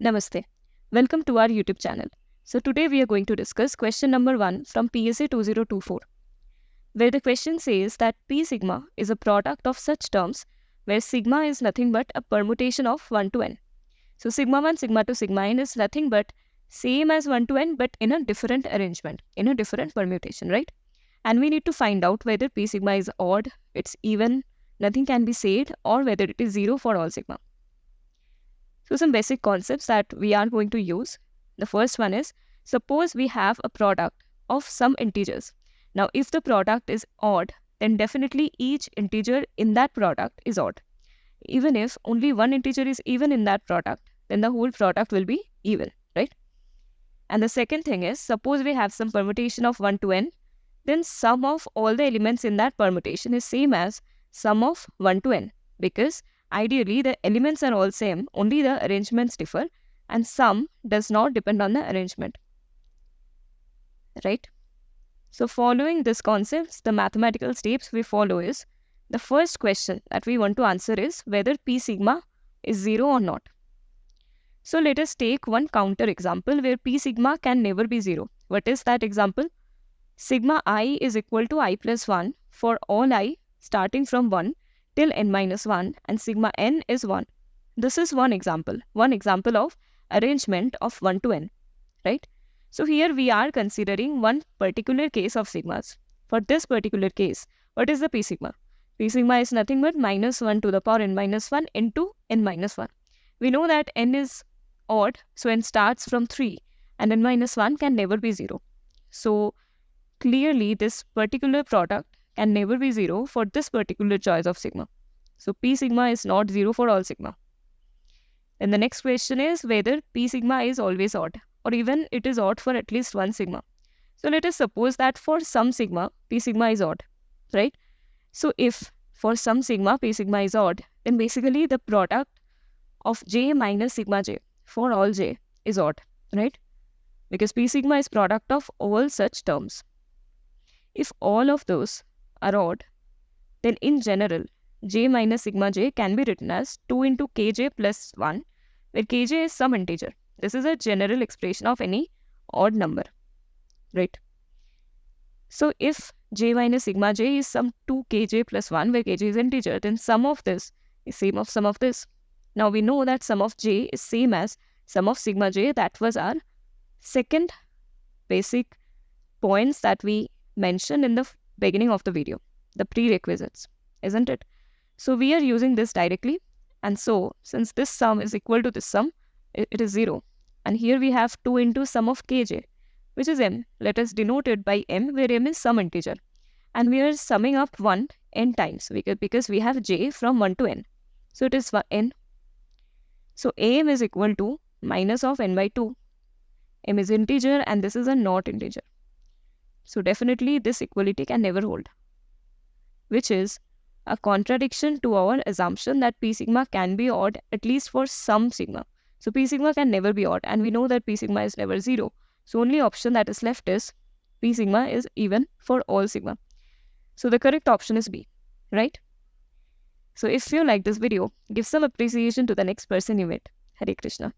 Namaste. Welcome to our YouTube channel. So today we are going to discuss question number 1 from PSA 2024, where the question says that P sigma is a product of such terms where sigma is nothing but a permutation of 1 to n. So sigma 1, sigma 2, sigma n is nothing but same as 1 to n but in a different arrangement, in a different permutation, right? And we need to find out whether P sigma is odd, it's even, nothing can be said, or whether it is 0 for all sigma. So some basic concepts that we are going to use. The first one is, suppose we have a product of some integers. Now, if the product is odd, then definitely each integer in that product is odd. Even if only one integer is even in that product, then the whole product will be even, right? And the second thing is, suppose we have some permutation of 1 to n, then sum of all the elements in that permutation is same as sum of 1 to n, because ideally, the elements are all same, only the arrangements differ, and sum does not depend on the arrangement, right? So following this concept, the mathematical steps we follow is, the first question that we want to answer is whether P sigma is 0 or not. So let us take one counter example where P sigma can never be 0. What is that example? Sigma I is equal to I plus 1 for all I starting from 1 till n minus 1 and sigma n is 1. This is one example of arrangement of 1 to n, right? So here we are considering one particular case of sigmas. For this particular case, what is the P sigma? P sigma is nothing but minus 1 to the power n minus 1 into n minus 1. We know that n is odd, so n starts from 3 and n minus 1 can never be 0. So clearly this particular product can never be 0 for this particular choice of sigma. So P sigma is not 0 for all sigma. Then the next question is whether P sigma is always odd, or even it is odd for at least one sigma. So let us suppose that for some sigma, P sigma is odd, right? So if for some sigma, P sigma is odd, then basically the product of j minus sigma j for all j is odd, right? Because P sigma is product of all such terms. If all of those are odd, then in general, j minus sigma j can be written as 2 into kj plus 1, where kj is some integer. This is a general expression of any odd number, right? So if j minus sigma j is some 2 kj plus 1, where kj is integer, then sum of this is same of sum of this. Now we know that sum of j is same as sum of sigma j. That was our second basic points that we mentioned in the beginning of the video, the prerequisites, isn't it? So we are using this directly, and so since this sum is equal to this sum, it is 0. And here we have 2 into sum of kj, which is m. Let us denote it by m, where m is some integer. And we are summing up 1 n times, because we have j from 1 to n. So it is n. So am is equal to minus of n by 2. M is integer and this is a not integer. So definitely this equality can never hold, which is a contradiction to our assumption that P sigma can be odd at least for some sigma. So P sigma can never be odd, and we know that P sigma is never 0. So only option that is left is P sigma is even for all sigma. So the correct option is B, right? So if you like this video, give some appreciation to the next person you meet. Hare Krishna.